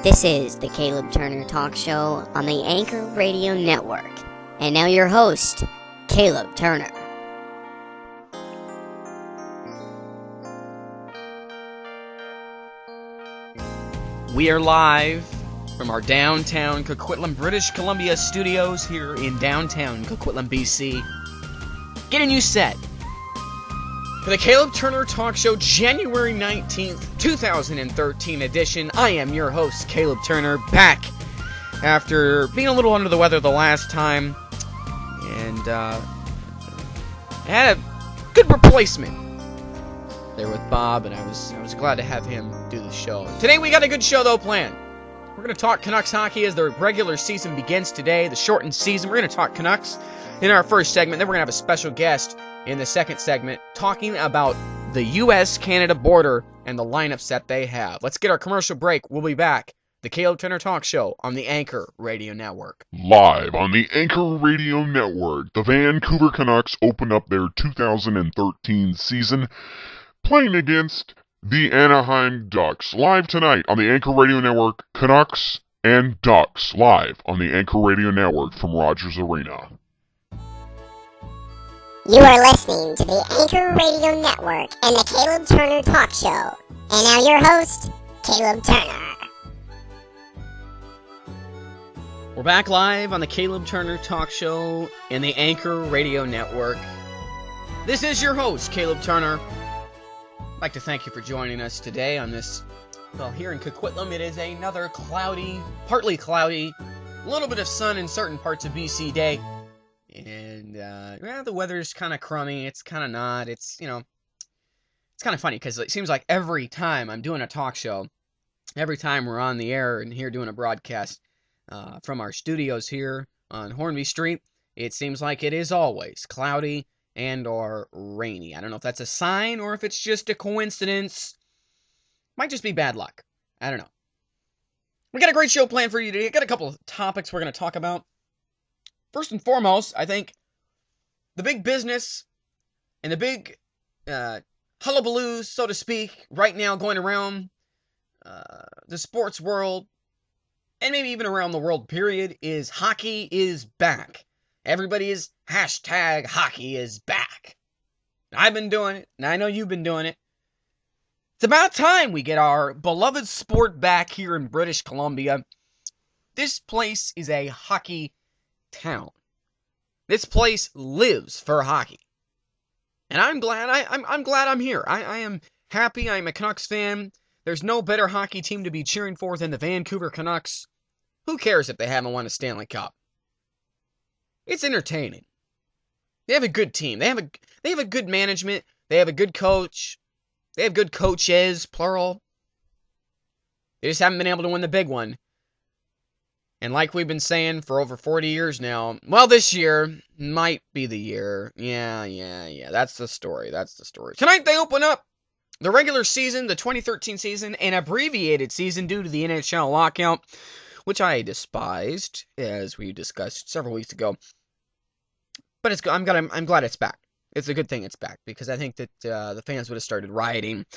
This is the Caleb Turner Talk Show on the Anchor Radio Network. And now your host, Caleb Turner. We are live from our downtown Coquitlam, British Columbia studios here in downtown Coquitlam, BC. Getting you set for the Caleb Turner Talk Show January 19th, 2013 edition. I am your host, Caleb Turner, back after being a little under the weather the last time. And I had a good replacement there with Bob, and I was glad to have him do the show. Today we got a good show, though, planned. We're going to talk Canucks hockey as the regular season begins today, the shortened season. We're going to talk Canucks in our first segment. Then we're going to have a special guest in the second segment talking about the U.S.-Canada border and the lineups that they have. Let's get our commercial break. We'll be back. The Caleb Turner Talk Show on the Anchor Radio Network. Live on the Anchor Radio Network, the Vancouver Canucks open up their 2013 season playing against the Anaheim Ducks. Live tonight on the Anchor Radio Network, Canucks and Ducks, live on the Anchor Radio Network from Rogers Arena. You are listening to the Anchor Radio Network and the Caleb Turner Talk Show. And now your host, Caleb Turner. We're back live on the Caleb Turner Talk Show and the Anchor Radio Network. This is your host, Caleb Turner. I'd like to thank you for joining us today on this, well, here in Coquitlam, it is another cloudy, partly cloudy, a little bit of sun in certain parts of BC day. And, the weather's kind of crummy. It's kind of not. It's, it's kind of funny because it seems like every time I'm doing a talk show, every time we're on the air and here doing a broadcast from our studios here on Hornby Street, it seems like it is always cloudy and or rainy. I don't know if that's a sign or if it's just a coincidence. Might just be bad luck. I don't know. We got a great show planned for you today. Got a couple of topics we're going to talk about. First and foremost, I think the big business and the big hullabaloo, so to speak, right now going around the sports world, and maybe even around the world, period, is hockey is back. Everybody is hashtag hockey is back. I've been doing it, and I know you've been doing it. It's about time we get our beloved sport back here in British Columbia. This place is a hockey town. This place lives for hockey. And I'm glad I'm glad I'm here. I am happy. I'm a Canucks fan. There's no better hockey team to be cheering for than the Vancouver Canucks. Who cares if they haven't won a Stanley Cup? It's entertaining. They have a good team. They have a good management. They have a good coach. They have good coaches, plural. They just haven't been able to win the big one. And like we've been saying for over 40 years now, well, this year might be the year. Yeah. That's the story. Tonight they open up the regular season, the 2013 season, an abbreviated season due to the NHL lockout, which I despised, as we discussed several weeks ago. But I'm glad it's back. It's a good thing it's back, because I think that the fans would have started rioting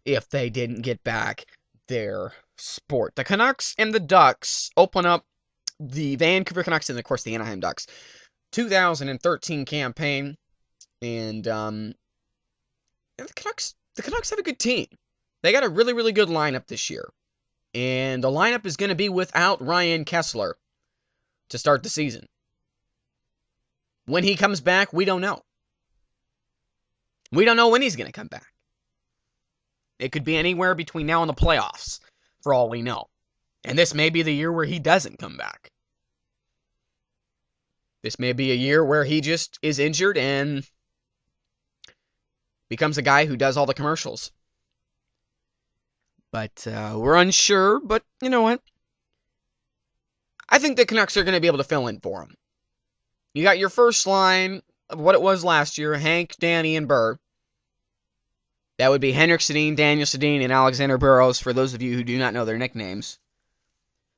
if they didn't get back their sport. The Canucks and the Ducks open up the Vancouver Canucks and, of course, the Anaheim Ducks 2013 campaign. And the Canucks have a good team. They got a really, really good lineup this year. And the lineup is going to be without Ryan Kesler to start the season. When he comes back, we don't know. We don't know when he's going to come back. It could be anywhere between now and the playoffs, for all we know. And this may be the year where he doesn't come back. This may be a year where he just is injured and becomes a guy who does all the commercials. But we're unsure, but you know what? I think the Canucks are going to be able to fill in for him. You got your first line of what it was last year, Hank, Danny, and Burr. That would be Henrik Sedin, Daniel Sedin, and Alexander Burrows, for those of you who do not know their nicknames.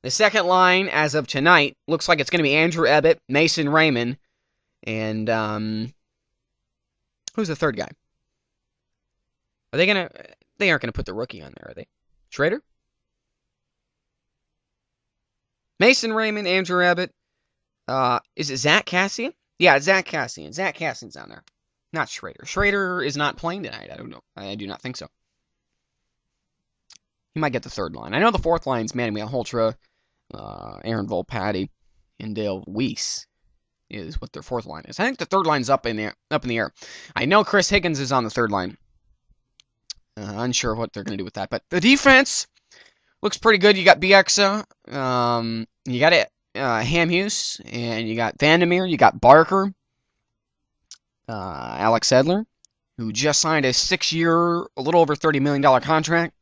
The second line, as of tonight, looks like it's going to be Andrew Ebbett, Mason Raymond, and who's the third guy? They aren't gonna put the rookie on there, are they? Schrader? Mason Raymond, Andrew Abbott. Is it Zach Cassian? Yeah, it's Zach Cassian. Zach Cassian's on there. Not Schrader. Schrader is not playing tonight. I don't know. I do not think so. He might get the third line. I know the fourth line's Manny Malhotra, Aaron Volpatti, and Dale Weiss is what their fourth line is. I think the third line's up in the air. I know Chris Higgins is on the third line. Unsure what they're going to do with that. But the defense looks pretty good. You got Bieksa. You got Hamhuis. And you got Vandermeer. You got Barker. Alex Edler, who just signed a 6-year, a little over $30 million contract.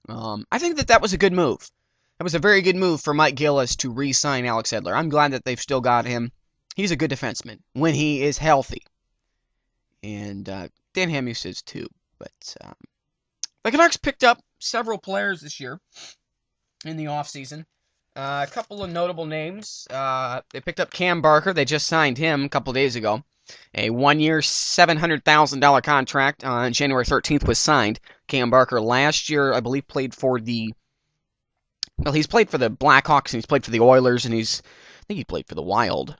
I think that was a good move. That was a very good move for Mike Gillis to re-sign Alex Edler. I'm glad that they've still got him. He's a good defenseman when he is healthy. And Dan Hamhuis is too. But the Canucks picked up several players this year in the offseason. A couple of notable names. They picked up Cam Barker. They just signed him a couple days ago. A 1-year, $700,000 contract on January 13th was signed. Cam Barker last year, I believe, he's played for the Blackhawks, and he's played for the Oilers, and I think he played for the Wild.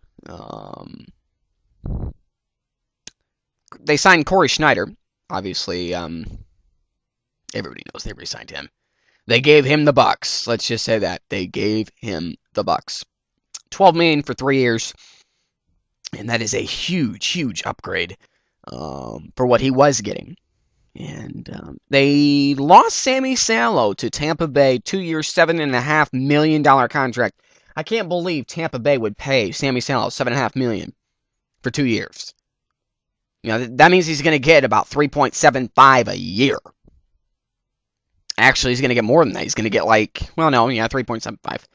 They signed Corey Schneider. Obviously, everybody knows they re-signed him. They gave him the bucks. Let's just say that. They gave him the bucks. $12 million for 3 years. And that is a huge, huge upgrade for what he was getting. And they lost Sammy Salo to Tampa Bay, 2-year, $7.5 million contract. I can't believe Tampa Bay would pay Sammy Salo $7.5 million for 2 years. You know, that means he's going to get about $3.75 a year. Actually, he's going to get more than that. He's going to get 3.75.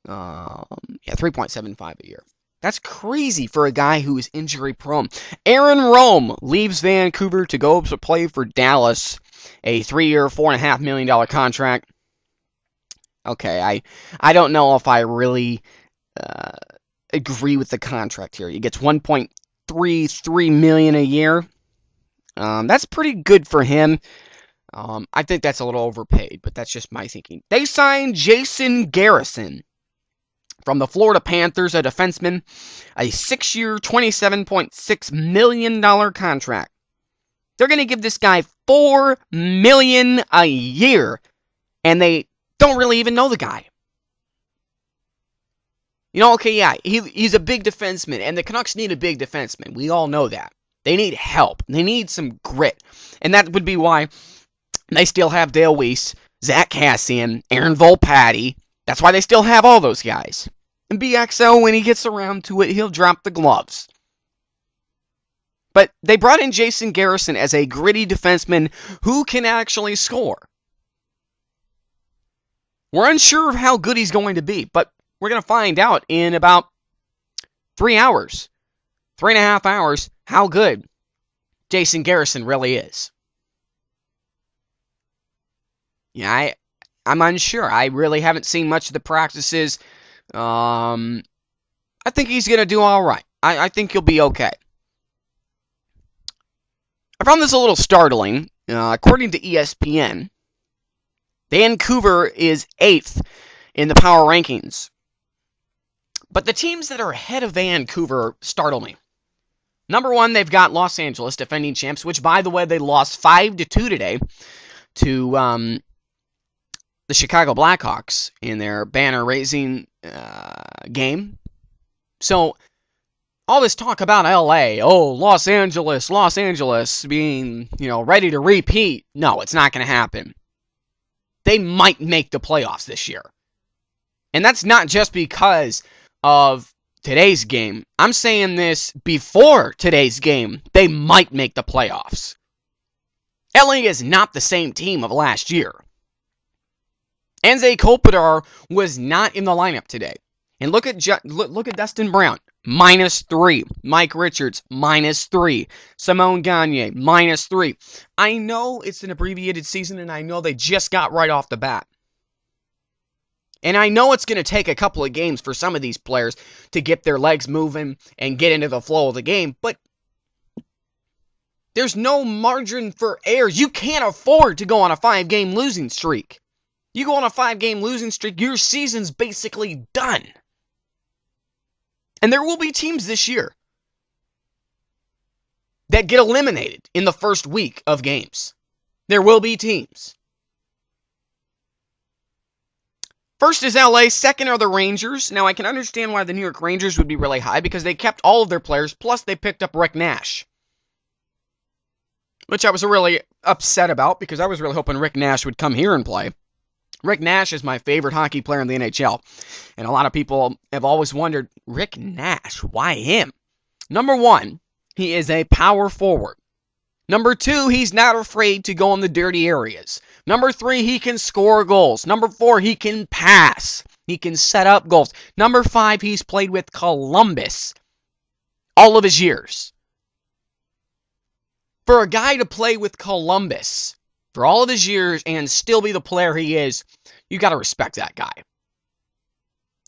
3.75 a year. That's crazy for a guy who is injury prone. Aaron Rome leaves Vancouver to go to play for Dallas, a 3-year, $4.5 million contract. Okay, I don't know if I really agree with the contract here. He gets $1.33 million a year. That's pretty good for him. I think that's a little overpaid, but that's just my thinking. They signed Jason Garrison from the Florida Panthers, a defenseman, a 6-year, $27.6 million contract. They're going to give this guy $4 million a year, and they don't really even know the guy. You know, okay, yeah, he's a big defenseman, and the Canucks need a big defenseman. We all know that. They need help. They need some grit. And that would be why they still have Dale Weiss, Zach Cassian, Aaron Volpatti. That's why they still have all those guys. And BXO, when he gets around to it, he'll drop the gloves. But they brought in Jason Garrison as a gritty defenseman who can actually score. We're unsure of how good he's going to be, but we're going to find out in about 3 hours, 3.5 hours, how good Jason Garrison really is. Yeah, I'm unsure. I really haven't seen much of the practices. I think he's going to do all right. I think he'll be okay. I found this a little startling. According to ESPN, Vancouver is 8th in the power rankings. But the teams that are ahead of Vancouver startle me. Number 1, they've got Los Angeles, defending champs, which, by the way, they lost 5-2 today to the Chicago Blackhawks in their banner-raising game. So, all this talk about LA, Los Angeles being, ready to repeat. No, it's not going to happen. They might make the playoffs this year. And that's not just because of today's game. I'm saying this before today's game. They might make the playoffs. LA is not the same team of last year. Anze Kopitar was not in the lineup today. And look at Dustin Brown, -3. Mike Richards, -3. Simone Gagne, -3. I know it's an abbreviated season, and I know they just got right off the bat. And I know it's going to take a couple of games for some of these players to get their legs moving and get into the flow of the game, but there's no margin for error. You can't afford to go on a 5-game losing streak. You go on a 5-game losing streak, your season's basically done. And there will be teams this year that get eliminated in the first week of games. There will be teams. First is LA, second are the Rangers. Now, I can understand why the New York Rangers would be really high because they kept all of their players, plus they picked up Rick Nash, which I was really upset about because I was really hoping Rick Nash would come here and play. Rick Nash is my favorite hockey player in the NHL, and a lot of people have always wondered, Rick Nash, why him? Number one, he is a power forward. Number two, he's not afraid to go in the dirty areas. Number three, he can score goals. Number four, he can pass. He can set up goals. Number five, he's played with Columbus all of his years. For a guy to play with Columbus for all of his years and still be the player he is, you got to respect that guy.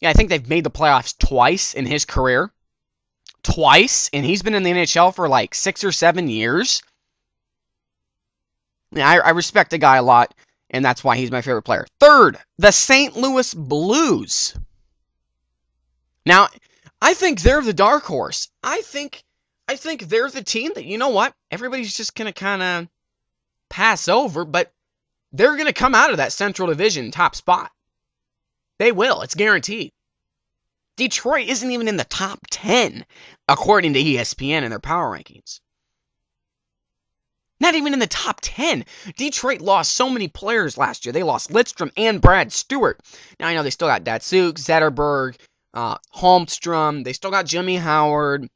Yeah, I think they've made the playoffs twice in his career. Twice, and he's been in the NHL for like 6 or 7 years. Yeah, I respect the guy a lot, and that's why he's my favorite player. Third, the St. Louis Blues. Now, I think they're the dark horse. I think they're the team that, you know what, everybody's just going to kind of pass over, but they're going to come out of that Central Division top spot. They will. It's guaranteed. Detroit isn't even in the top 10, according to ESPN and their power rankings. Not even in the top 10. Detroit lost so many players last year. They lost Lidstrom and Brad Stewart. Now, I know they still got Datsuk, Zetterberg, Holmstrom. They still got Jimmy Howard.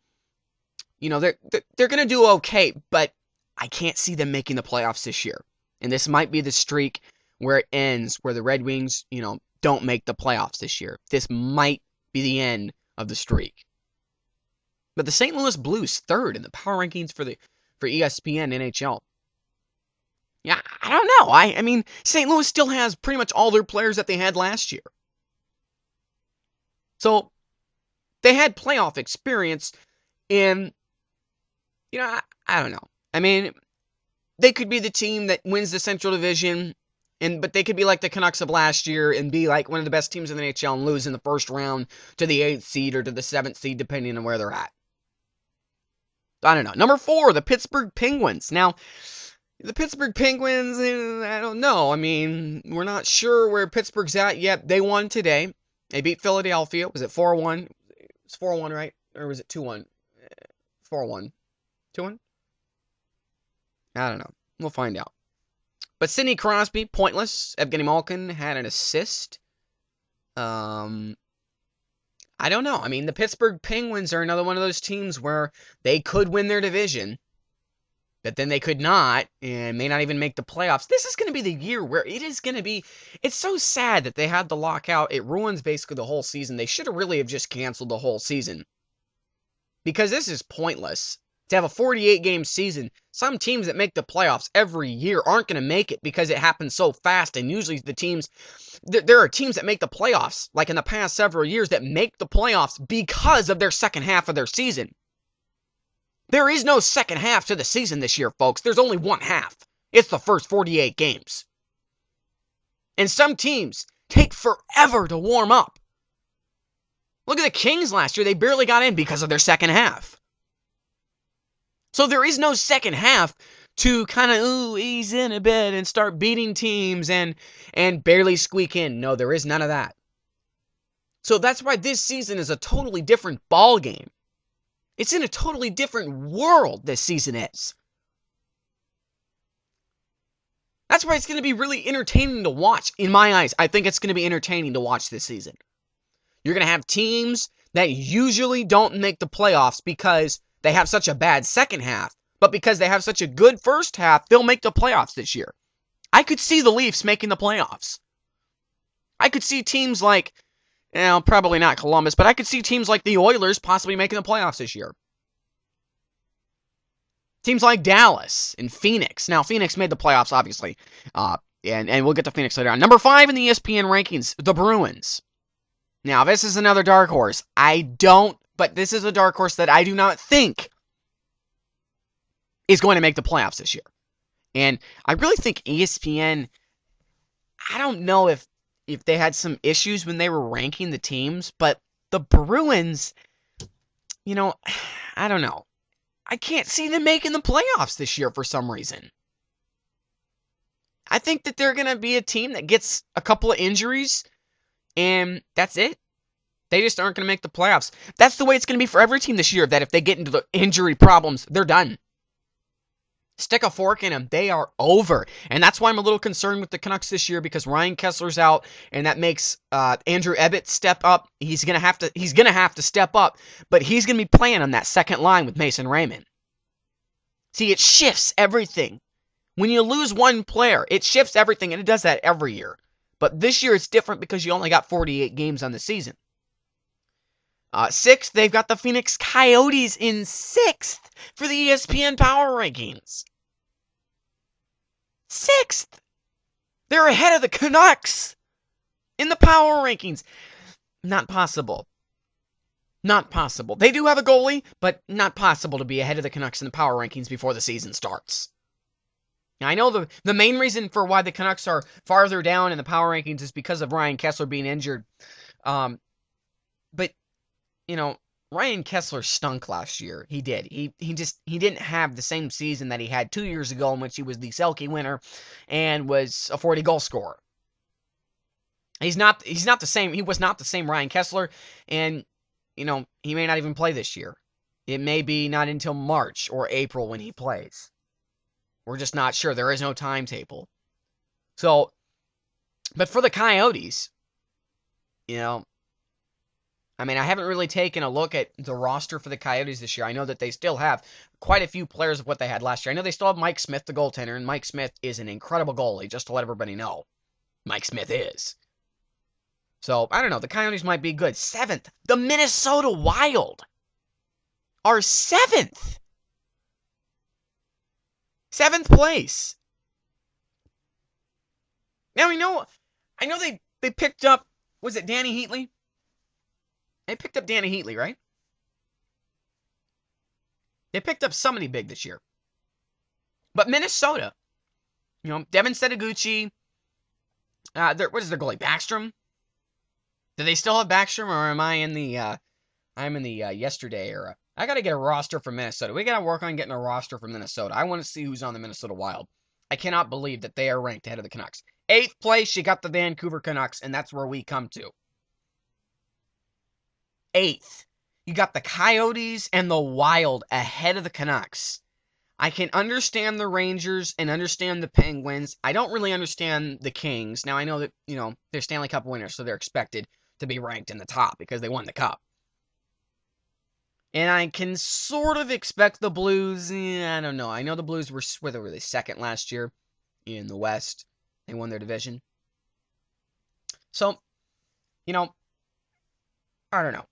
You know, they're going to do okay, but I can't see them making the playoffs this year. And this might be the streak where it ends, where the Red Wings, don't make the playoffs this year. This might be the end of the streak. But the St. Louis Blues, third in the power rankings for ESPN NHL. Yeah, I don't know. I mean, St. Louis still has pretty much all their players that they had last year. So, they had playoff experience in, I don't know. I mean, they could be the team that wins the Central Division, but they could be like the Canucks of last year and be like one of the best teams in the NHL and lose in the first round to the 8th seed or to the 7th seed, depending on where they're at. I don't know. Number 4, the Pittsburgh Penguins. Now, the Pittsburgh Penguins, I don't know. I mean, we're not sure where Pittsburgh's at yet. They won today. They beat Philadelphia. Was it 4-1? It's 4-1, right? Or was it 2-1? 4-1. 2-1? I don't know. We'll find out. But Sidney Crosby, pointless. Evgeny Malkin had an assist. I don't know. I mean, the Pittsburgh Penguins are another one of those teams where they could win their division, but then they could not and may not even make the playoffs. This is going to be the year where it is going to be... It's so sad that they had the lockout. It ruins basically the whole season. They should have really have just canceled the whole season because this is pointless. To have a 48-game season, some teams that make the playoffs every year aren't going to make it because it happens so fast, and usually the teams... There are teams that make the playoffs, like in the past several years, that make the playoffs because of their second half of their season. There is no second half to the season this year, folks. There's only one half. It's the first 48 games. And some teams take forever to warm up. Look at the Kings last year. They barely got in because of their second half. So there is no second half to kind of ease in a bit and start beating teams and barely squeak in. No, there is none of that. So that's why this season is a totally different ball game. It's in a totally different world this season is. That's why it's going to be really entertaining to watch. In my eyes, I think it's going to be entertaining to watch this season. You're going to have teams that usually don't make the playoffs because they have such a bad second half. But because they have such a good first half, they'll make the playoffs this year. I could see the Leafs making the playoffs. I could see teams like, probably not Columbus, but I could see teams like the Oilers possibly making the playoffs this year. Teams like Dallas and Phoenix. Now, Phoenix made the playoffs, obviously. And we'll get to Phoenix later on. Number 5 in the ESPN rankings, the Bruins. Now, this is another dark horse. But this is a dark horse that I do not think is going to make the playoffs this year. And I really think ESPN, I don't know if they had some issues when they were ranking the teams, but the Bruins, I don't know. I can't see them making the playoffs this year for some reason. I think that they're going to be a team that gets a couple of injuries, and that's it. They just aren't going to make the playoffs. That's the way it's going to be for every team this year, that if they get into the injury problems, they're done. Stick a fork in them. They are over. And that's why I'm a little concerned with the Canucks this year, because Ryan Kessler's out, and that makes Andrew Ebbett step up. He's gonna have to step up, but he's gonna be playing on that second line with Mason Raymond. See, it shifts everything. When you lose one player, it shifts everything, and it does that every year. But this year it's different because you only got 48 games on the season. Sixth, they've got the Phoenix Coyotes in sixth for the ESPN Power Rankings. Sixth! They're ahead of the Canucks in the Power Rankings. Not possible. Not possible. They do have a goalie, but not possible to be ahead of the Canucks in the Power Rankings before the season starts. Now, I know the main reason for why the Canucks are farther down in the Power Rankings is because of Ryan Kessler being injured. But Ryan Kessler stunk last year. He did. He didn't have the same season that he had 2 years ago, in which he was the Selke winner and was a 40-goal scorer. He's not the same. He was not the same Ryan Kessler, and he may not even play this year. It may be not until March or April when he plays. We're just not sure. There is no timetable. So, but for the Coyotes, I haven't really taken a look at the roster for the Coyotes this year. I know that they still have quite a few players of what they had last year. I know they still have Mike Smith, the goaltender, and Mike Smith is an incredible goalie, just to let everybody know. Mike Smith is. So, I don't know. The Coyotes might be good. Seventh, the Minnesota Wild are seventh. Seventh place. Now, I know they picked up, was it Danny Heatley? They picked up Danny Heatley, right? They picked up somebody big this year. But Minnesota, Devin Setoguchi, what is their goalie, Backstrom? Do they still have Backstrom, or am I in the, yesterday era? I got to get a roster for Minnesota. We got to work on getting a roster for Minnesota. I want to see who's on the Minnesota Wild. I cannot believe that they are ranked ahead of the Canucks. Eighth place, you got the Vancouver Canucks, and that's where we come to. Eighth, you got the Coyotes and the Wild ahead of the Canucks. I can understand the Rangers and understand the Penguins. I don't really understand the Kings. Now, I know that, they're Stanley Cup winners, so they're expected to be ranked in the top because they won the Cup. And I can sort of expect the Blues. I don't know. I know the Blues were they second last year in the West. They won their division. So, I don't know.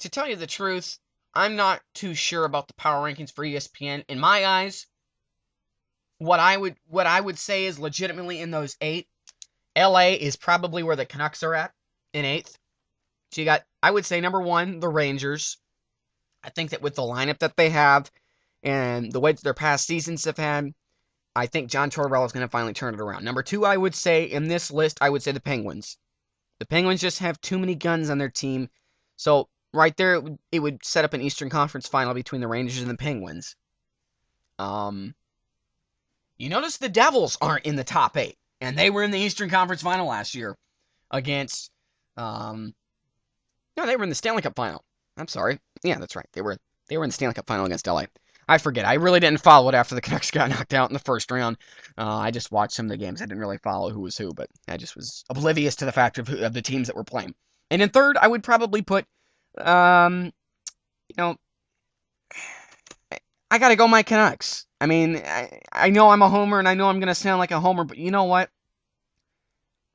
To tell you the truth, I'm not too sure about the power rankings for ESPN. In my eyes, what I would say is legitimately in those 8, LA is probably where the Canucks are at in 8th. So you got, I would say, number 1, the Rangers. I think that with the lineup that they have and the way that their past seasons have had, I think John Tortorella is going to finally turn it around. Number 2, I would say, in this list, I would say the Penguins. The Penguins just have too many guns on their team. So, right there, it would set up an Eastern Conference final between the Rangers and the Penguins. You notice the Devils aren't in the top 8. And they were in the Eastern Conference final last year against... No, they were in the Stanley Cup final. I'm sorry. Yeah, that's right. They were in the Stanley Cup final against LA. I forget. I really didn't follow it after the Canucks got knocked out in the first round. I just watched some of the games. I didn't really follow who was who, but I just was oblivious to the fact of the teams that were playing. And in third, I would probably put, I got to go my Canucks. I know I'm a homer, and I know I'm going to sound like a homer, but you know what?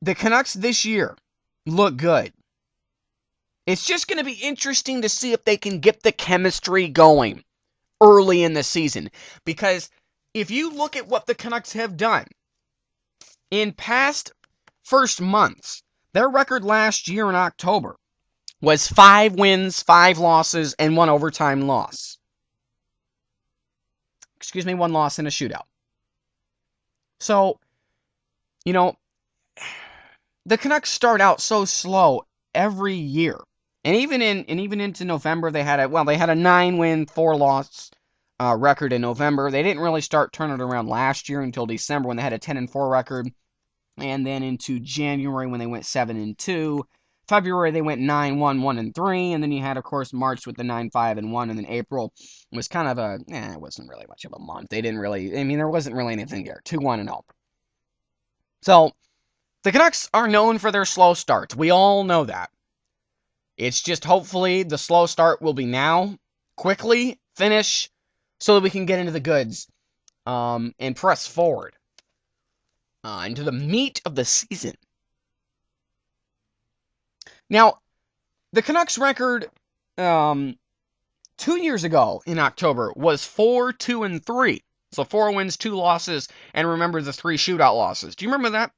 The Canucks this year look good. It's just going to be interesting to see if they can get the chemistry going early in the season. Because if you look at what the Canucks have done in past first months, their record last year in October was 5 wins, 5 losses, and 1 overtime loss. 1 loss in a shootout. So, the Canucks start out so slow every year. And even into November, they had a 9-win, 4-loss record in November. They didn't really start turning it around last year until December when they had a 10-4 record. And then into January when they went 7-2. February they went 9-1, 1-3, and then you had, of course, March with the 9-5-1, and then April was kind of it wasn't really much of a month. They didn't really, there wasn't really anything there. 2-1-0. So, the Canucks are known for their slow starts. We all know that. It's just hopefully the slow start will be now, quickly finish, so that we can get into the goods, and press forward, into the meat of the season. Now, the Canucks record 2 years ago in October was 4-2-3. So 4 wins, 2 losses, and remember the 3 shootout losses. Do you remember that?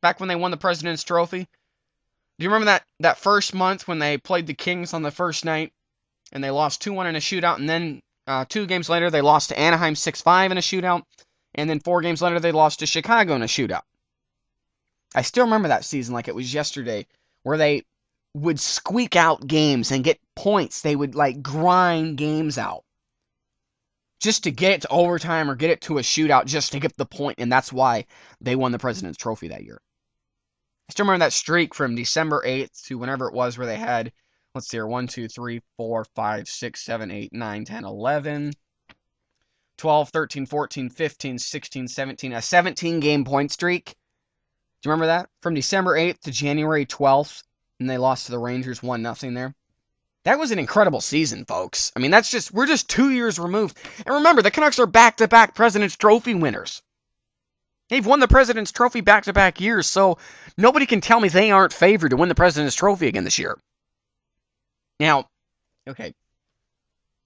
Back when they won the President's Trophy? Do you remember that first month when they played the Kings on the first night and they lost 2-1 in a shootout, and then 2 games later they lost to Anaheim 6-5 in a shootout, and then 4 games later they lost to Chicago in a shootout? I still remember that season like it was yesterday, where they would squeak out games and get points. They would grind games out just to get it to overtime or get it to a shootout just to get the point, and that's why they won the President's Trophy that year. I still remember that streak from December 8th to whenever it was where they had, let's see here, 1, 2, 3, 4, 5, 6, 7, 8, 9, 10, 11, 12, 13, 14, 15, 16, 17, a 17-game point streak. Do you remember that? From December 8th to January 12th, and they lost to the Rangers 1-0 there. That was an incredible season, folks. We're just 2 years removed. And remember, the Canucks are back-to-back President's Trophy winners. They've won the President's Trophy back-to-back years, so nobody can tell me they aren't favored to win the President's Trophy again this year. Now, okay,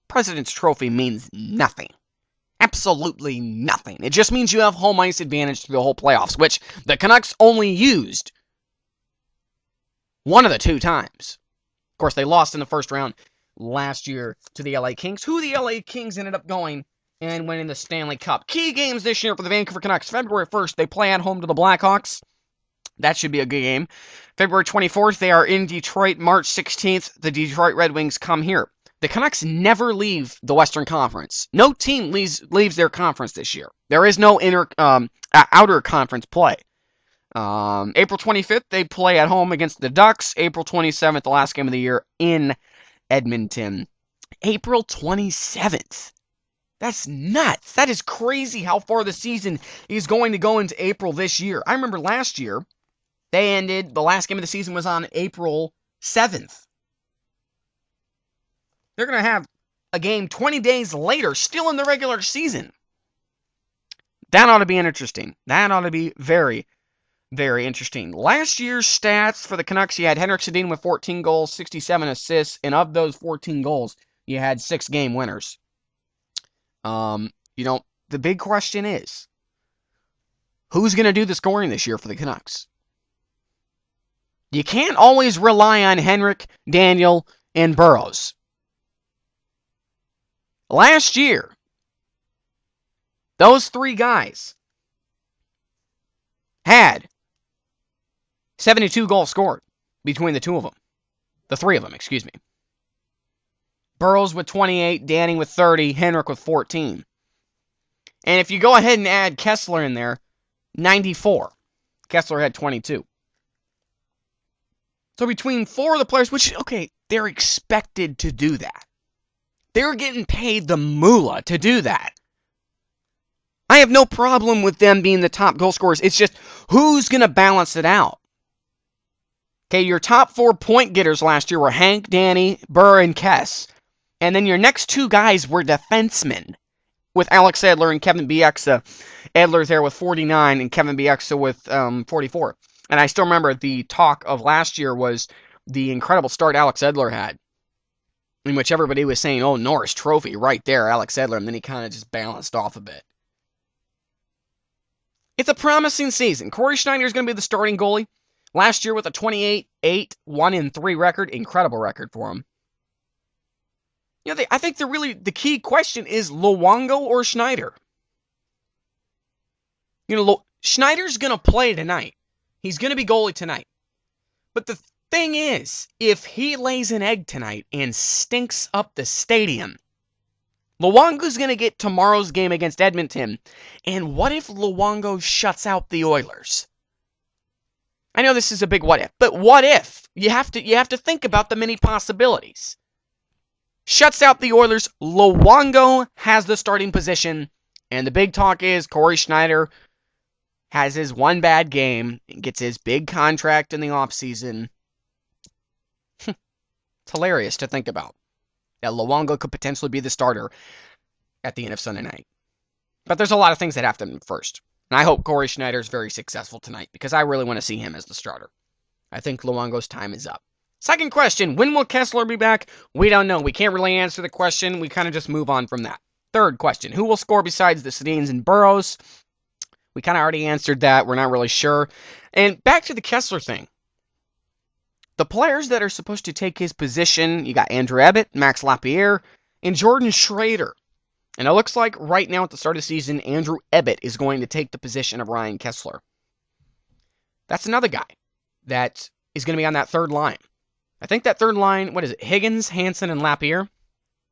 President's Trophy means nothing. Absolutely nothing. It just means you have home ice advantage through the whole playoffs, which the Canucks only used one of the 2 times. Of course, they lost in the first round last year to the LA Kings, who the LA Kings ended up going and winning the Stanley Cup. Key games this year for the Vancouver Canucks. February 1st, they play at home to the Blackhawks. That should be a good game. February 24th, they are in Detroit. March 16th, the Detroit Red Wings come here. The Canucks never leave the Western Conference. No team leaves their conference this year. There is no outer conference play. April 25th, they play at home against the Ducks. April 27th, the last game of the year in Edmonton. April 27th. That's nuts. That is crazy how far the season is going to go into April this year. I remember last year, the last game of the season was on April 7th. They're going to have a game 20 days later, still in the regular season. That ought to be interesting. That ought to be very, very interesting. Last year's stats for the Canucks, you had Henrik Sedin with 14 goals, 67 assists, and of those 14 goals, you had 6 game winners. The big question is, who's going to do the scoring this year for the Canucks? You can't always rely on Henrik, Daniel, and Burrows. Last year, those 3 guys had 72 goals scored between the 2 of them. The 3 of them, excuse me. Burrows with 28, Danny with 30, Henrik with 14. And if you go ahead and add Kessler in there, 94. Kessler had 22. So between 4 of the players, which, okay, they're expected to do that. They're getting paid the moolah to do that. I have no problem with them being the top goal scorers. It's just, who's going to balance it out? Okay, your top 4 point getters last year were Hank, Danny, Burr, and Kess. And then your next 2 guys were defensemen, with Alex Edler and Kevin Bieksa. Edler there with 49 and Kevin Bieksa with 44. And I still remember the talk of last year was the incredible start Alex Edler had, in which everybody was saying, oh, Norris Trophy right there, Alex Edler, and then he kind of just balanced off a bit. It's a promising season. Corey Schneider is going to be the starting goalie. Last year with a 28-8, 1-3 record. Incredible record for him. I think the key question is Luongo or Schneider. Schneider's going to play tonight. He's going to be goalie tonight. But the thing is, if he lays an egg tonight and stinks up the stadium, Luongo's going to get tomorrow's game against Edmonton. And what if Luongo shuts out the Oilers? I know this is a big what if, but what if? You have to think about the many possibilities. Shuts out the Oilers, Luongo has the starting position, and the big talk is Corey Schneider has his one bad game and gets his big contract in the offseason. It's hilarious to think about that Luongo could potentially be the starter at the end of Sunday night. But there's a lot of things that have to happen first. And I hope Corey Schneider is very successful tonight because I really want to see him as the starter. I think Luongo's time is up. Second question, when will Kessler be back? We don't know. We can't really answer the question. We kind of just move on from that. Third question, who will score besides the Sedins and Burrows? We kind of already answered that. We're not really sure. And back to the Kessler thing. The players that are supposed to take his position, you got Andrew Ebbett, Max Lapierre, and Jordan Schrader. And it looks like right now at the start of the season, Andrew Ebbett is going to take the position of Ryan Kessler. That's another guy that is going to be on that third line. I think that third line, what is it? Higgins, Hansen, and Lapierre?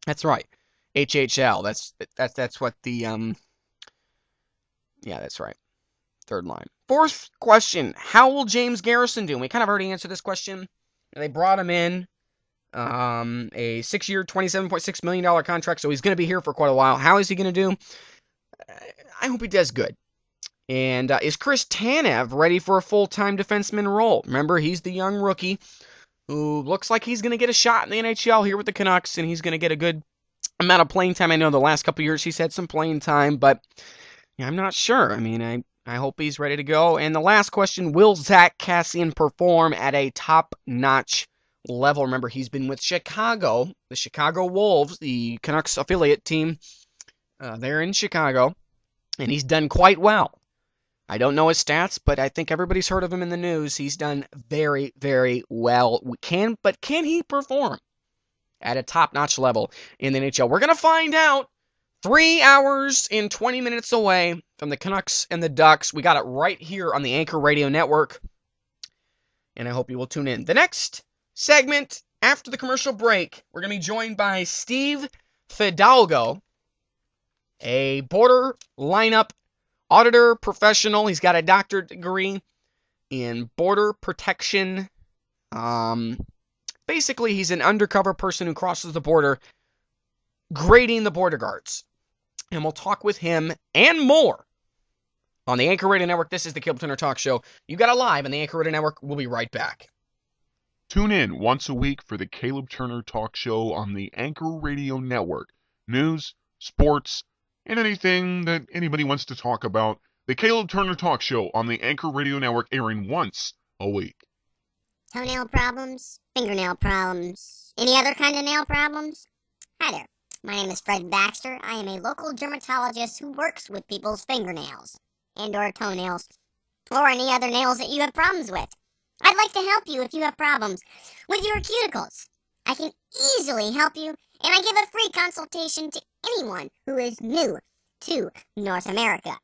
That's right. HHL. That's what the yeah, that's right. Third line. Fourth question, how will James Garrison do? And we kind of already answered this question. They brought him in a 6-year, $27.6 million contract, so he's going to be here for quite a while. How is he going to do? I hope he does good. And is Chris Tanev ready for a full-time defenseman role? Remember, he's the young rookie who looks like he's going to get a shot in the NHL here with the Canucks, and he's going to get a good amount of playing time. I know the last couple of years he's had some playing time, but I'm not sure. I mean, I hope he's ready to go. And the last question, will Zach Kassian perform at a top-notch level? Remember, he's been with Chicago, the Chicago Wolves, the Canucks affiliate team there in Chicago, and he's done quite well. I don't know his stats, but I think everybody's heard of him in the news. He's done very, very well. But can he perform at a top-notch level in the NHL? We're going to find out 3 hours and 20 minutes away from the Canucks and the Ducks. We got it right here on the Anchor Radio Network, and I hope you will tune in. The next segment, after the commercial break, we're going to be joined by Steve Fidalgo, a border lineup auditor professional. He's got a doctorate degree in border protection. Basically, he's an undercover person who crosses the border, grading the border guards. And we'll talk with him and more on the Anchor Radio Network. This is the Caleb Turner Talk Show. You got it live on the Anchor Radio Network. We'll be right back. Tune in once a week for the Caleb Turner Talk Show on the Anchor Radio Network. News, sports, and anything that anybody wants to talk about. The Caleb Turner Talk Show on the Anchor Radio Network, airing once a week. Toenail problems, fingernail problems, any other kind of nail problems? Hi there. My name is Fred Baxter. I am a local dermatologist who works with people's fingernails and or toenails or any other nails that you have problems with. I'd like to help you if you have problems with your cuticles. I can easily help you, and I give a free consultation to anyone who is new to North America.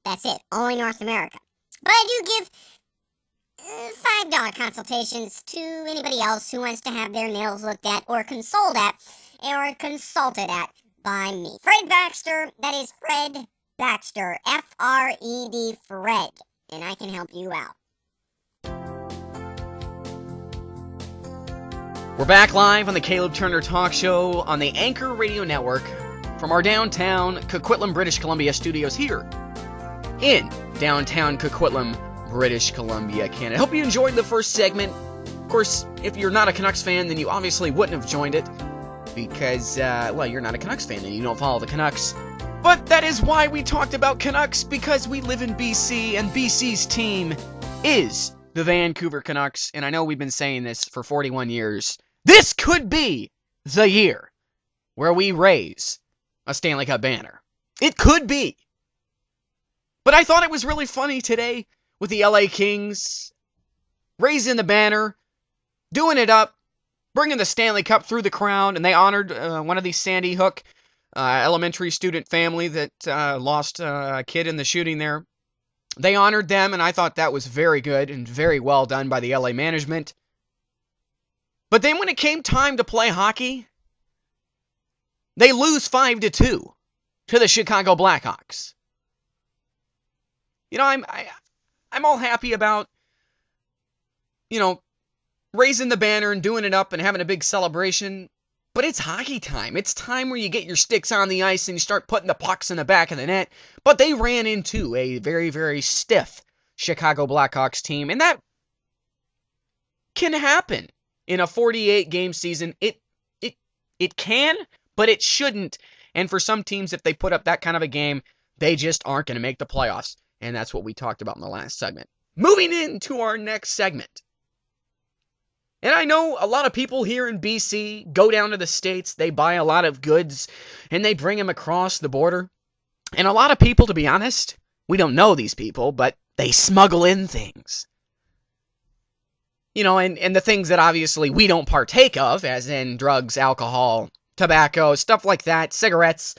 That's it, only North America. But I do give $5 consultations to anybody else who wants to have their nails looked at or consulted at by me. Fred Baxter, that is Fred Baxter, F-R-E-D, Fred, and I can help you out. We're back live on the Caleb Turner Talk Show on the Anchor Radio Network from our downtown Coquitlam, British Columbia studios here in downtown Coquitlam, British Columbia, Canada. I hope you enjoyed the first segment. Of course, if you're not a Canucks fan, then you obviously wouldn't have joined it because, well, you're not a Canucks fan and you don't follow the Canucks. But that is why we talked about Canucks, because we live in BC and BC's team is the Vancouver Canucks. And I know we've been saying this for 41 years. This could be the year where we raise a Stanley Cup banner. It could be. But I thought it was really funny today with the LA Kings raising the banner, doing it up, bringing the Stanley Cup through the crowd, and they honored one of these Sandy Hook elementary student family that lost a kid in the shooting there They honored them, and I thought that was very good and very well done by the LA management. But then when it came time to play hockey, they lose 5-2 to the Chicago Blackhawks. You know, I'm all happy about, you know, raising the banner and doing it up and having a big celebration. But it's hockey time. It's time where you get your sticks on the ice and you start putting the pucks in the back of the net. But they ran into a very, very stiff Chicago Blackhawks team. And that can happen in a 48-game season. It can, but it shouldn't. And for some teams, if they put up that kind of a game, they just aren't going to make the playoffs. And that's what we talked about in the last segment. Moving into our next segment. And I know a lot of people here in BC go down to the States, they buy a lot of goods, and they bring them across the border. And a lot of people, to be honest, we don't know these people, but they smuggle in things. You know, and the things that obviously we don't partake of, as in drugs, alcohol, tobacco, stuff like that, cigarettes.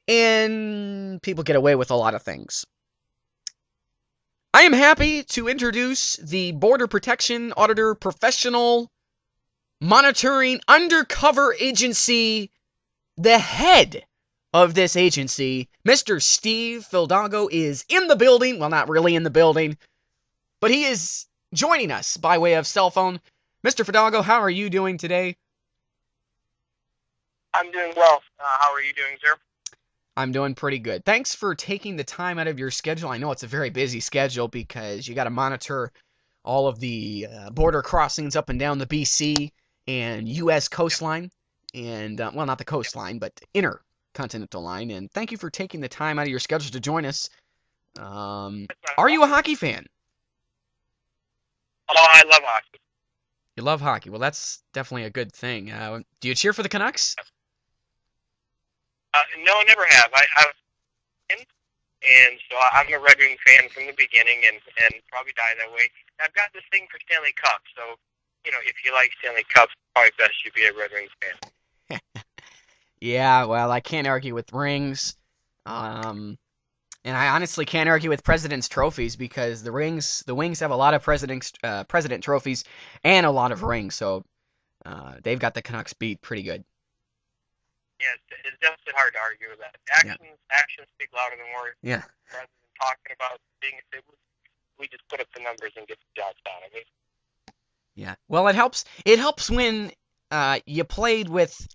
And people get away with a lot of things. I am happy to introduce the Border Protection Auditor Professional Monitoring Undercover Agency, the head of this agency, Mr. Steve Fidalgo, is in the building. Well, not really in the building, but he is joining us by way of cell phone. Mr. Fidalgo, how are you doing today? I'm doing well. How are you doing, sir? I'm doing pretty good. Thanks for taking the time out of your schedule. I know it's a very busy schedule because you got to monitor all of the border crossings up and down the BC and U.S. coastline. And, well, not the coastline, but intercontinental line. And thank you for taking the time out of your schedule to join us. Are you a hockey fan? Oh, I love hockey. You love hockey. Well, that's definitely a good thing. Do you cheer for the Canucks? No, I never have. I was in, and so I'm a Red Wing fan from the beginning, and probably die that way. I've got this thing for Stanley Cup, so you know, if you like Stanley Cup, probably best you be a Red Wings fan. Yeah, well, I can't argue with rings, and I honestly can't argue with President's trophies because the Wings have a lot of President trophies and a lot of rings, so they've got the Canucks beat pretty good. Yeah, it's just hard to argue with that. Actions speak louder than words. Yeah. Rather than talking about being a sibling, we just put up the numbers and get the job done. I mean. Yeah. Well, it helps. It helps when you played with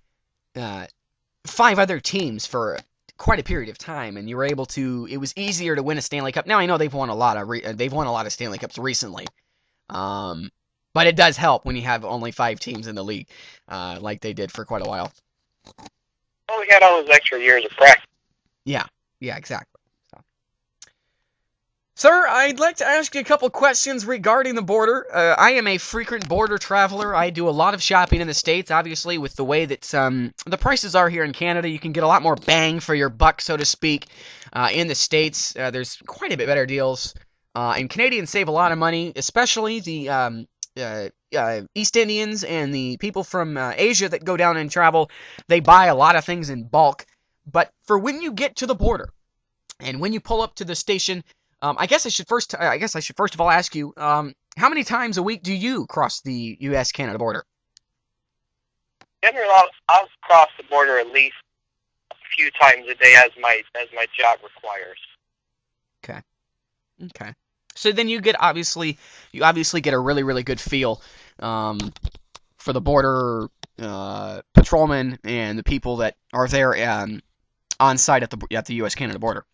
5 other teams for quite a period of time, and you were able to. It was easier to win a Stanley Cup. Now I know they've won a lot of Stanley Cups recently, but it does help when you have only 5 teams in the league, like they did for quite a while. Well, we had all those extra years of practice. Yeah, exactly. So. Sir, I'd like to ask you a couple questions regarding the border. I am a frequent border traveler. I do a lot of shopping in the States. Obviously, with the way that the prices are here in Canada, you can get a lot more bang for your buck, so to speak. In the States, there's quite a bit better deals. And Canadians save a lot of money, especially the East Indians and the people from Asia that go down and travel. They buy a lot of things in bulk. But for when you get to the border and when you pull up to the station, I guess I should first of all ask you, how many times a week do you cross the U.S.-Canada border? Generally, I'll cross the border at least a few times a day as my job requires. Okay. So then you obviously get a really, really good feel for the border patrolmen and the people that are there on site at the U.S.-Canada border.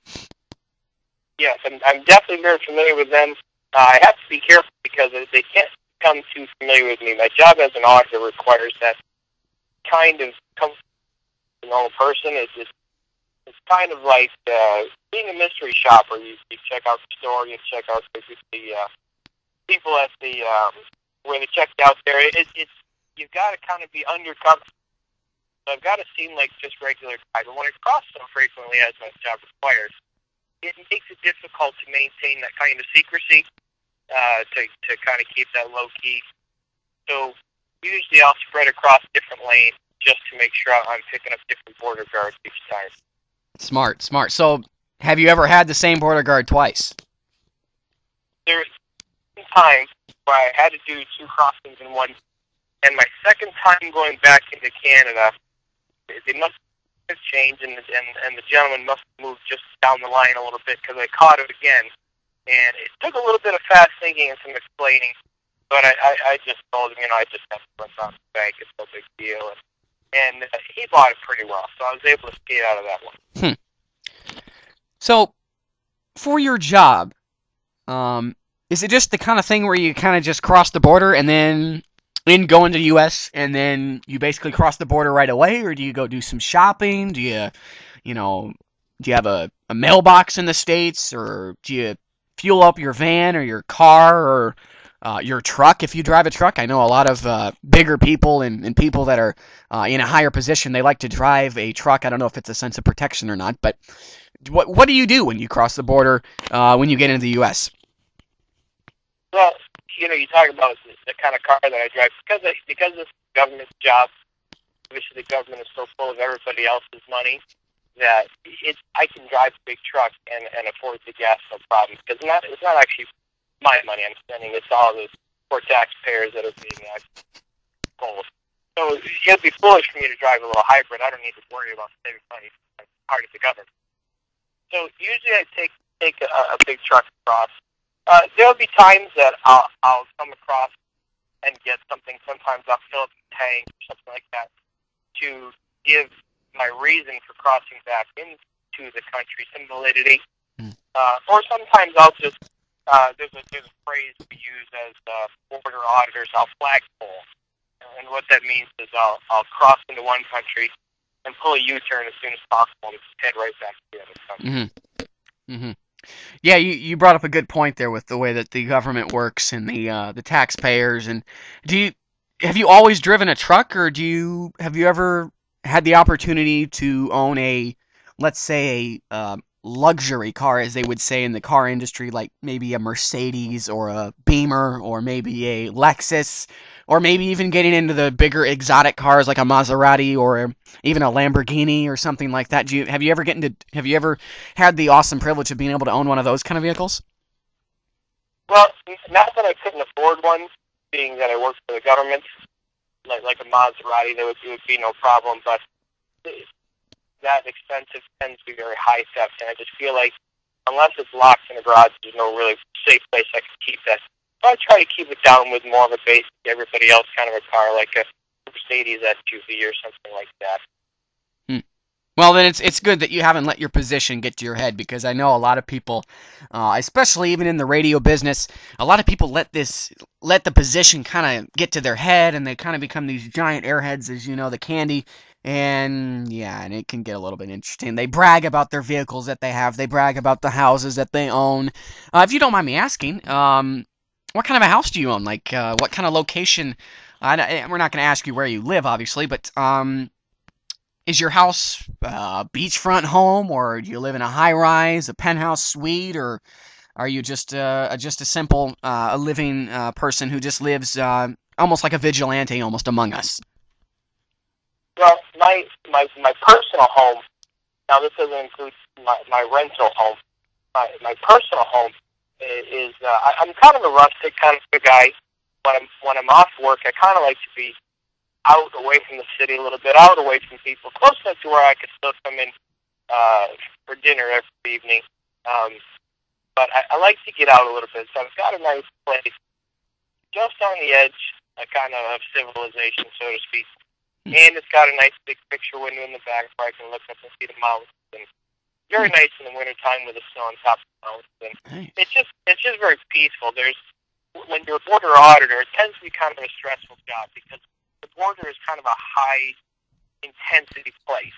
Yes, I'm definitely very familiar with them. I have to be careful because they can't become too familiar with me. My job as an auditor requires that kind of comfort to a normal person. It's kind of like being a mystery shopper. You check out the store, you check out the people at the where they checked out there. You've got to kind of be undercover. So I've got to seem like just regular guy. But when I cross so frequently as my job requires, it makes it difficult to maintain that kind of secrecy, to kind of keep that low key. So usually I'll spread across different lanes just to make sure I'm picking up different border guards each time. Smart. So have you ever had the same border guard twice? there was one time where I had to do 2 crossings in one, and my second time going back into Canada, they must have changed, and the gentleman must have moved just down the line a little bit because I caught it again. And it took a little bit of fast thinking and some explaining, but I just told him, I just have to run down the bank. It's no big deal. And he bought it pretty well, so I was able to skate out of that one. So, for your job, is it just the kind of thing where you kind of just cross the border and then go into the U.S. and then you basically cross the border right away, or do you go do some shopping? Do you have a mailbox in the States, or do you fuel up your van or your car or your truck if you drive a truck? I know a lot of bigger people and people that are in a higher position, they like to drive a truck. I don't know if it's a sense of protection or not, but what do you do when you cross the border when you get into the U.S.? Well, you talk about the kind of car that I drive. Because it's government's job, obviously the government is so full of everybody else's money that I can drive a big truck and afford the gas, no problem. Because it's not actually my money I'm spending. It's all the poor taxpayers that are being pulled. So it'd be foolish for me to drive a little hybrid. I don't need to worry about saving money. I'm part of the government. So usually I take a big truck across. There'll be times that I'll come across and get something. Sometimes I'll fill up the tank or something like that to give my reason for crossing back into the country, some validity. Or sometimes I'll just there's a phrase we use as border auditors. I'll flagpole, and what that means is I'll cross into one country and pull a U-turn as soon as possible and head right back to the other country. Yeah, you brought up a good point there with the way that the government works and the taxpayers. And have you always driven a truck, or have you ever had the opportunity to own let's say a luxury car, as they would say in the car industry, like maybe a Mercedes or a Beamer or maybe a Lexus, or maybe even getting into the bigger exotic cars like a Maserati or even a Lamborghini or something like that? Have you ever had the awesome privilege of being able to own one of those kind of vehicles? Well, not that I couldn't afford one, being that I worked for the government, like a Maserati, it would be no problem, but that expensive tends to be very high theft, and I just feel like unless it's locked in a garage, there's no really safe place I can keep that. So I try to keep it down with more of a basic, everybody else kind of a car, like a Mercedes SUV or something like that. Well, then it's good that you haven't let your position get to your head, because I know a lot of people, especially even in the radio business, a lot of people let the position kind of get to their head, and they kind of become these giant airheads, as you know, the candy. And yeah, and it can get a little bit interesting. They brag about their vehicles that they have. They brag about the houses that they own. If you don't mind me asking, what kind of a house do you own? Like, what kind of location? We're not going to ask you where you live, obviously, but is your house a beachfront home, or do you live in a high-rise, a penthouse suite, or are you just a simple living person who just lives almost like a vigilante, almost among us? Well, my personal home. Now, this doesn't include my rental home. My personal home is I'm kind of a rustic kind of a guy. When I'm off work, I kind of like to be out away from the city a little bit, out away from people, close enough to where I could still come in for dinner every evening. But I like to get out a little bit, so I've got a nice place just on the edge, kind of civilization, so to speak. And it's got a nice big picture window in the back where I can look up and see the mountains. And very nice in the wintertime with the snow on top of the mountains. And it's just very peaceful. When you're a border auditor, it tends to be kind of a stressful job because the border is kind of a high intensity place.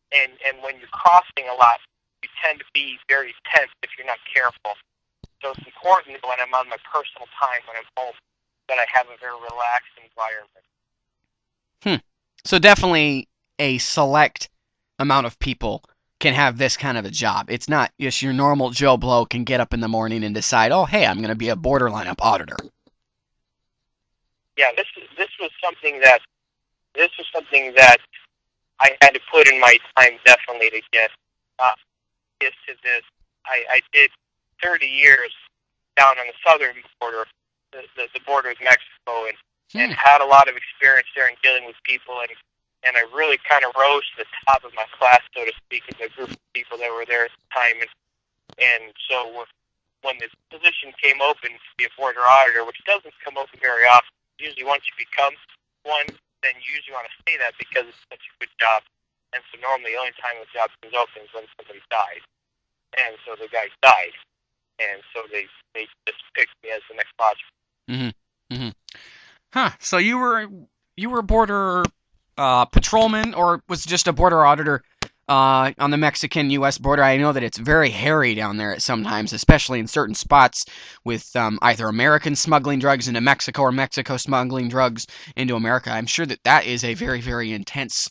And when you're crossing a lot, you tend to be very tense if you're not careful. So it's important when I'm on my personal time, when I'm home, that I have a very relaxed environment. So definitely a select amount of people can have this kind of a job. It's not just your normal Joe Blow can get up in the morning and decide, oh, hey, I'm going to be a border lineup auditor. Yeah, this was something that I had to put in my time definitely to get used to this. I did 30 years down on the southern border, the border with Mexico, and had a lot of experience there in dealing with people, and I really kind of rose to the top of my class, so to speak, in the group of people that were there at the time. And so when the position came open to be a border auditor, which doesn't come open very often, usually once you become one, then you usually want to stay that because it's such a good job. And so normally the only time the job comes open is when somebody dies. And so the guy died. And so they just picked me as the next logical. So you were a border patrolman, or was just a border auditor on the Mexican-U.S. border? I know that it's very hairy down there at sometimes, especially in certain spots with either American smuggling drugs into Mexico or Mexico smuggling drugs into America. I'm sure that is a very, very intense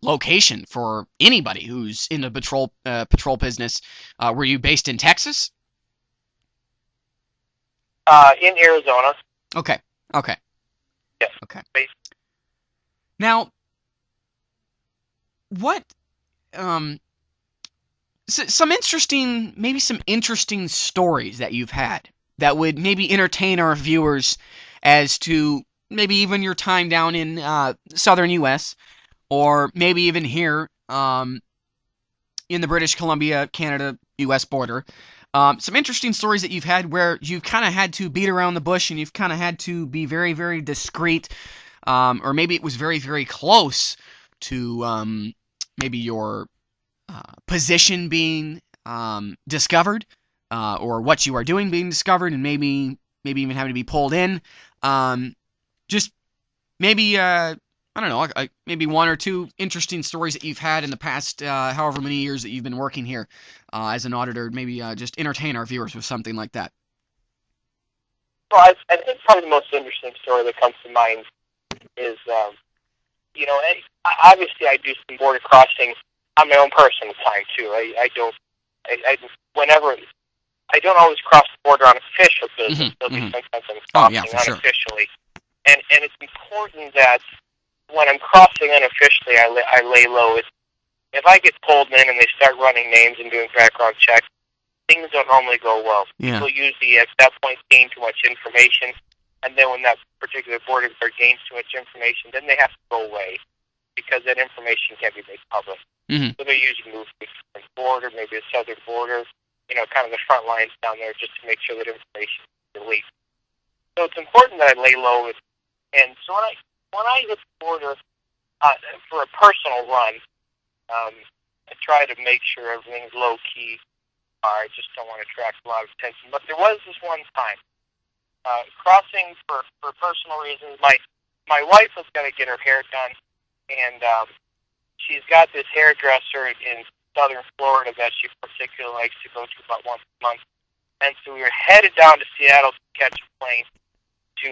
location for anybody who's in the patrol business. Were you based in Texas? In Arizona. Okay. Yes. Okay. Based. Now, what some interesting stories that you've had that would maybe entertain our viewers as to maybe even your time down in southern U.S. or maybe even here in the British Columbia, Canada, U.S. border. Some interesting stories that you've had where you've kind of had to beat around the bush and you've kind of had to be very, very discreet, or maybe it was very, very close to maybe your position being discovered, or what you are doing being discovered, and maybe even having to be pulled in. Just maybe I don't know, maybe one or two interesting stories that you've had in the past however many years that you've been working here as an auditor. Maybe just entertain our viewers with something like that. Well, I think probably the most interesting story that comes to mind is, obviously I do some border crossing on my own personal time too. I don't always cross the border on official business. There'll be sometimes I'm crossing unofficially, sure. And it's important that when I'm crossing unofficially, I lay low. If I get pulled in and they start running names and doing background checks, things don't normally go well. Yeah. People usually at that point gain too much information, and then when that particular border guard gains too much information, then they have to go away because that information can't be made public. So they usually move to a different border, maybe a southern border, kind of the front lines down there, just to make sure that information is released. So it's important that I lay low. And so when I hit the border for a personal run, I try to make sure everything's low-key. I just don't want to attract a lot of attention. But there was this one time, crossing for personal reasons. My wife was going to get her hair done, and she's got this hairdresser in southern Florida that she particularly likes to go to about once a month. And so we were headed down to Seattle to catch a plane to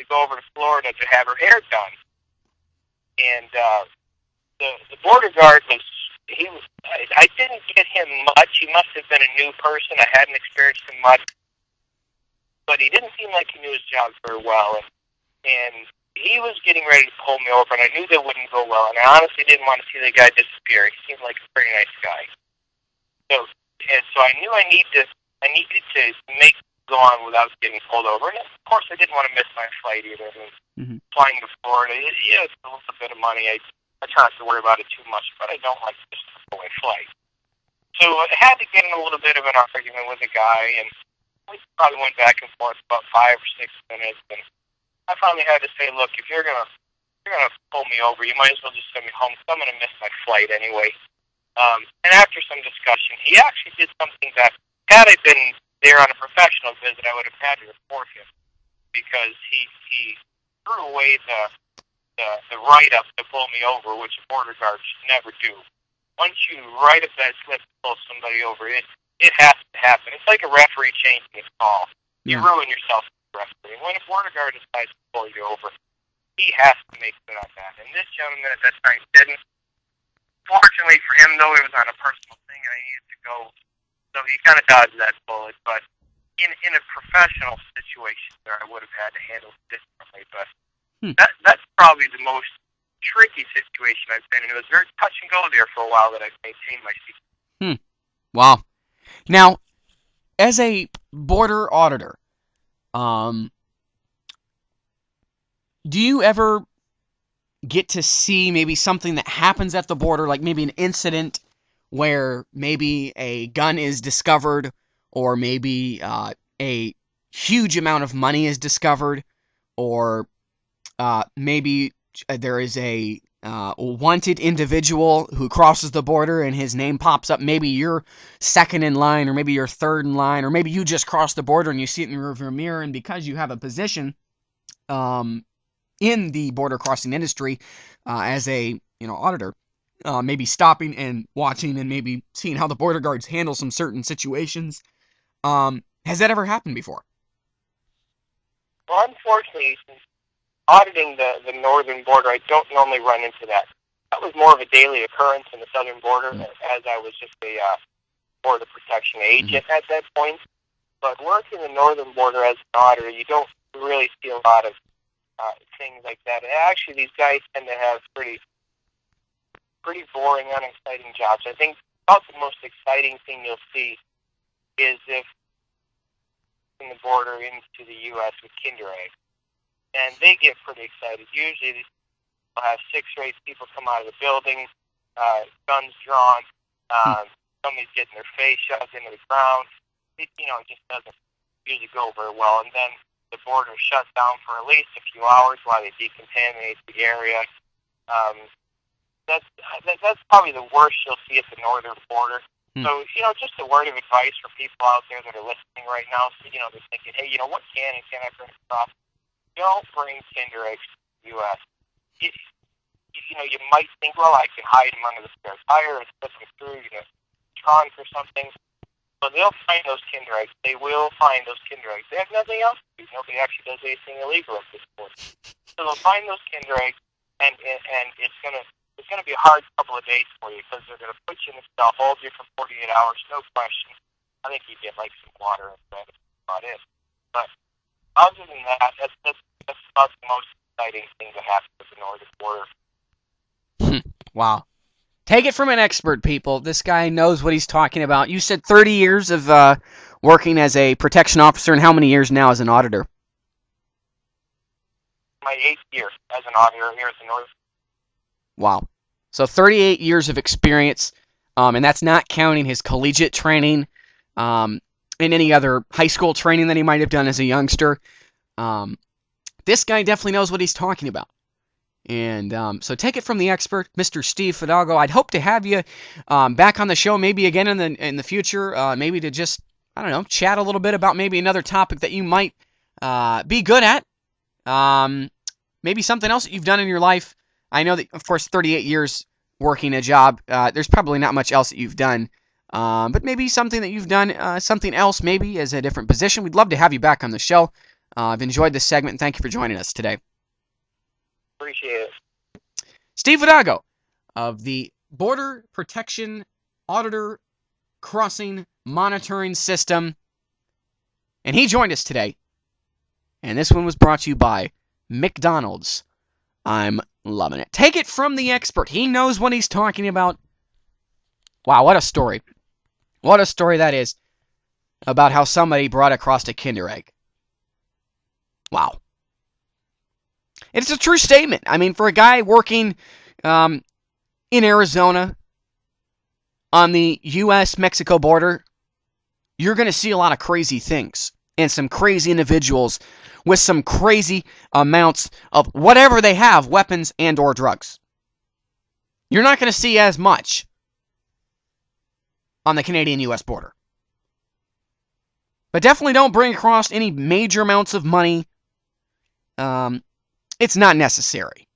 go over to Florida to have her hair done. And the border guard I didn't get him much. He must have been a new person. I hadn't experienced him much. But he didn't seem like he knew his job very well. And he was getting ready to pull me over, and I knew that wouldn't go well. And I honestly didn't want to see the guy disappear. He seemed like a pretty nice guy. So I knew I needed to make it go on without getting pulled over. And of course, I didn't want to miss my flight either. I mean, flying to Florida, it's a little bit of money. I try not to worry about it too much, but I don't like to just away flight. So I had to get in a little bit of an argument with a guy, and we probably went back and forth about 5 or 6 minutes. And I finally had to say, look, if you're gonna pull me over, you might as well just send me home, because I'm gonna miss my flight anyway. And after some discussion, he actually did something that, had I been there on a professional visit, I would have had to report him, because he threw away the write-up to pull me over, which a border guard should never do. Once you write up that slip to pull somebody over, it has to happen. It's like a referee changing his call. You ruin yourself as a referee. When a border guard decides to pull you over, he has to make good on that. And this gentleman at that time didn't. Fortunately for him, though, it was on a personal thing, and I needed to go. So he kind of dodged that bullet. But in a professional situation, there I would have had to handle it differently. But that's probably the most tricky situation I've been in. It was very touch and go there for a while that I maintained my secret. Wow. Now, as a border auditor, do you ever get to see maybe something that happens at the border, like maybe an incident where maybe a gun is discovered, or maybe a huge amount of money is discovered, or maybe there is a wanted individual who crosses the border and his name pops up? Maybe you're second in line, or maybe you're third in line, or maybe you just crossed the border and you see it in the rearview mirror, and because you have a position in the border crossing industry as a auditor, maybe stopping and watching and maybe seeing how the border guards handle some certain situations. Has that ever happened before? Well, unfortunately, since auditing the northern border, I don't normally run into that. That was more of a daily occurrence in the southern border, as I was just a border protection agent at that point. But working the northern border as an auditor, you don't really see a lot of things like that. And actually, these guys tend to have pretty boring, unexciting jobs. I think about the most exciting thing you'll see is if in the border into the U.S. with Kinder eggs. And they get pretty excited. Usually they'll have 6 or 8 people come out of the building, guns drawn, somebody's getting their face shoved into the ground. It just doesn't usually go very well. And then the border shuts down for at least a few hours while they decontaminate the area. That's probably the worst you'll see at the northern border. So, just a word of advice for people out there that are listening right now. So, they're thinking, hey, what can I bring across? Don't bring Kinder eggs to the U.S. You might think, well, I can hide them under the spare tire and put them through, trunk or something. But they'll find those Kinder eggs. They will find those Kinder eggs. They have nothing else to do. Nobody actually does anything illegal at this point. So they'll find those Kinder eggs, and it's gonna be a hard couple of days for you, because they're gonna put you in a cell, hold you for 48 hours, no question. I think you get like some water and bread. That's about it. But other than that, that's about the most exciting thing that happens at the northern border. Wow. Take it from an expert, people. This guy knows what he's talking about. You said 30 years of working as a protection officer, and how many years now as an auditor? My 8th year as an auditor here at the North. Wow. So 38 years of experience, and that's not counting his collegiate training and any other high school training that he might have done as a youngster. This guy definitely knows what he's talking about. And so take it from the expert, Mr. Steve Fidalgo. I'd hope to have you back on the show maybe again in the future, maybe to just, chat a little bit about maybe another topic that you might be good at. Maybe something else that you've done in your life. I know that, of course, 38 years working a job, there's probably not much else that you've done. But maybe something that you've done, something else maybe as a different position. We'd love to have you back on the show. I've enjoyed this segment, and thank you for joining us today. Appreciate it. Steve Fidalgo of the Border Protection Auditor Crossing Monitoring System. And he joined us today. And this one was brought to you by McDonald's. I'm loving it. Take it from the expert. He knows what he's talking about. Wow, what a story. What a story that is about how somebody brought across a Kinder Egg. Wow. It's a true statement. I mean, for a guy working in Arizona on the U.S.-Mexico border, you're going to see a lot of crazy things and some crazy individuals with some crazy amounts of whatever they have, weapons and or drugs. You're not going to see as much on the Canadian-U.S. border. But definitely don't bring across any major amounts of money. It's not necessary.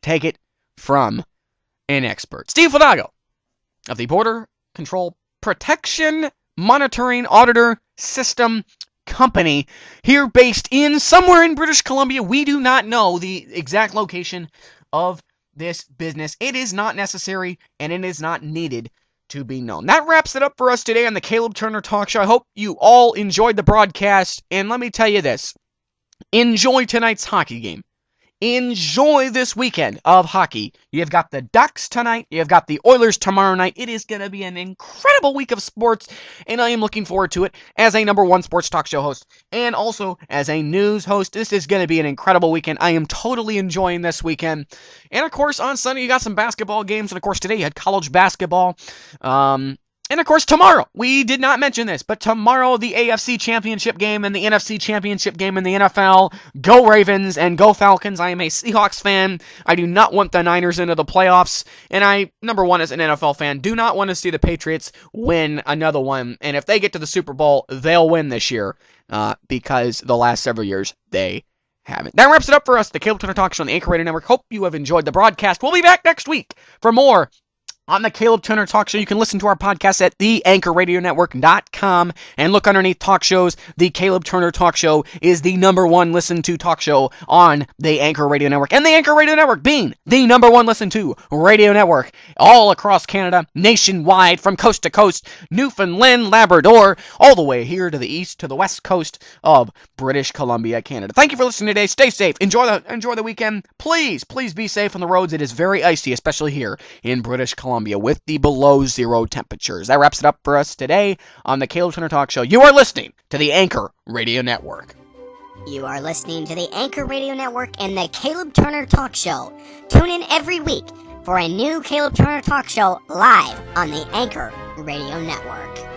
Take it from an expert. Steve Fidalgo of the Border Control Protection Monitoring Auditor System Company, here based in somewhere in British Columbia. We do not know the exact location of this business. It is not necessary, and it is not needed to be known. That wraps it up for us today on the Caleb Turner Talk Show. I hope you all enjoyed the broadcast, and let me tell you this. Enjoy tonight's hockey game. enjoy this weekend of hockey. You've got the Ducks tonight. You've got the Oilers tomorrow night. It is going to be an incredible week of sports, and I am looking forward to it as a number one sports talk show host and also as a news host. This is going to be an incredible weekend. I am totally enjoying this weekend. And, of course, on Sunday, you got some basketball games, and, of course, today you had college basketball. And, of course, tomorrow, we did not mention this, but tomorrow the AFC Championship game and the NFC Championship game in the NFL. Go Ravens and go Falcons. I am a Seahawks fan. I do not want the Niners into the playoffs. And I, number one, as an NFL fan, do not want to see the Patriots win another one. And if they get to the Super Bowl, they'll win this year because the last several years they haven't. That wraps it up for us, the Caleb Turner Talk Show on the Anchor Radio Network. Hope you have enjoyed the broadcast. We'll be back next week for more on the Caleb Turner Talk Show. You can listen to our podcast at theanchorradionetwork.com and look underneath talk shows. The Caleb Turner Talk Show is the number one listened to talk show on the Anchor Radio Network. And the Anchor Radio Network being the number one listened to radio network all across Canada, nationwide, from coast to coast, Newfoundland, Labrador, all the way here to the east, to the west coast of British Columbia, Canada. Thank you for listening today. Stay safe. Enjoy the weekend. Please be safe on the roads. It is very icy, especially here in British Columbia, with the below zero temperatures. That wraps it up for us today on the Caleb Turner Talk Show. You are listening to the Anchor Radio Network. You are listening to the Anchor Radio Network and the Caleb Turner Talk Show. Tune in every week for a new Caleb Turner Talk Show live on the Anchor Radio Network.